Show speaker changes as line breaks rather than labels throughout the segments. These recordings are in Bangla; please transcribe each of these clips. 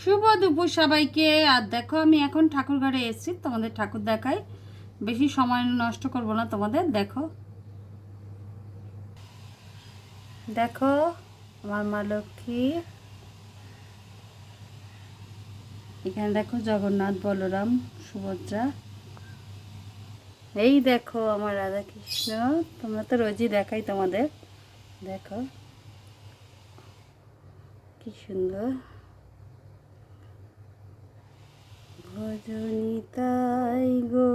শুভ দুপুর সবাইকে। আর দেখো আমি এখন ঠাকুর ঘরে এসেছি, তোমাদের ঠাকুর দেখাই। বেশি সময় নষ্ট করব না তোমাদের। দেখো দেখো আমার মা লক্ষ্মী। এখানে দেখো জগন্নাথ, বলরাম, সুভদ্রা। এই দেখো আমার রাধা কৃষ্ণ। তোমরা তো রোজই দেখাই তোমাদের। দেখো কি সুন্দর। ভজনিতাই গো,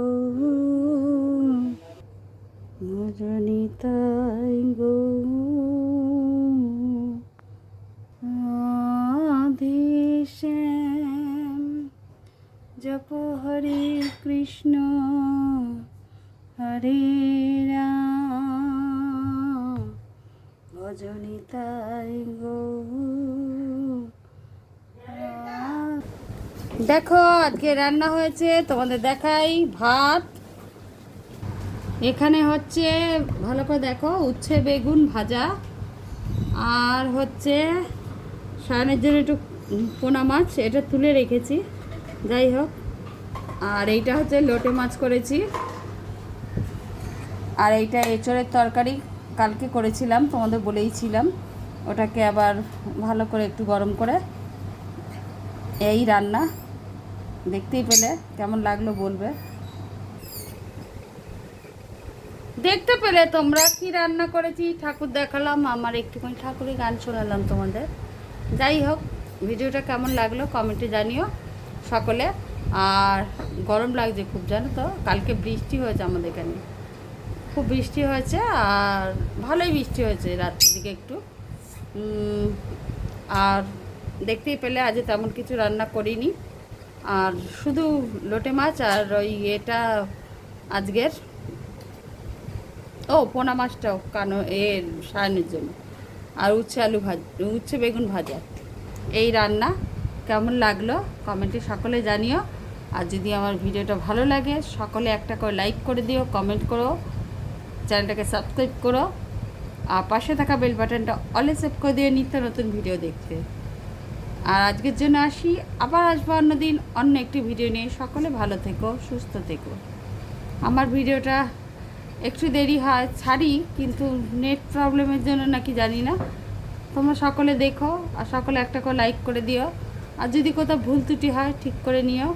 ভজনিতাই গো, শ্যাম জপ হরে কৃষ্ণ হরে রাম, ভজনিতাই গো। দেখো আজকে রান্না হয়েছে, তোমাদের দেখাই। ভাত, এখানে হচ্ছে ভালো করে দেখো উচ্ছে বেগুন ভাজা, আর হচ্ছে সায়নের জন্য একটু পোনা মাছ, এটা তুলে রেখেছি, যাই হোক। আর এইটা হচ্ছে লোটে মাছ করেছি। আর এইটা এঁচড়ের তরকারি কালকে করেছিলাম, তোমাদের বলেইছিলাম। ওটাকে আবার ভালো করে একটু গরম করে, এই রান্না। দেখতেই পেলে, কেমন লাগলো বলবে। দেখতে পেলে তোমরা কি রান্না করেছি, ঠাকুর দেখালাম, আমার একটুখানি ঠাকুরের গান শোনালাম তোমাদের। যাই হোক, ভিডিওটা কেমন লাগলো কমেন্টে জানিও সকলে। আর গরম লাগছে খুব, জানো তো, কালকে বৃষ্টি হয়েছে আমাদের এখানে, খুব বৃষ্টি হয়েছে। আর ভালোই বৃষ্টি হয়েছে রাত্রির দিকে একটু। আর দেখতেই পেলে আজ তেমন কিছু রান্না করিনি, আর শুধু লোটে মাছ আর ওই এটা আজকের পোনা মাছটাও কানো সারানোর জন্য, আর উচ্ছে বেগুন ভাজা। এই রান্না কেমন লাগলো কমেন্টে সকলে জানিও। আর যদি আমার ভিডিওটা ভালো লাগে সকলে একটা করে লাইক করে দিও, কমেন্ট করো, চ্যানেলটাকে সাবস্ক্রাইব করো, আর পাশে থাকা বেল বাটনটা অলে সেভ করে দিও নিত্য নতুন ভিডিও দেখতে। আর আজকের জন্য আসি, আবার আসবো অন্যদিন অন্য একটি ভিডিও নিয়ে। সকলে ভালো থেকো, সুস্থ থেকো। আমার ভিডিওটা একটু দেরি হয় ছাড়ি, কিন্তু নেট প্রবলেমের জন্য নাকি জানি না। তোমরা সকলে দেখো, আর সকলে একটা করে লাইক করে দিও। আর যদি কোথাও ভুল ত্রুটি হয় ঠিক করে নিও।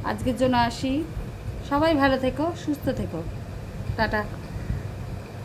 আজকের জন্য আসি, সবাই ভালো থেকো, সুস্থ থেকো, টাটা।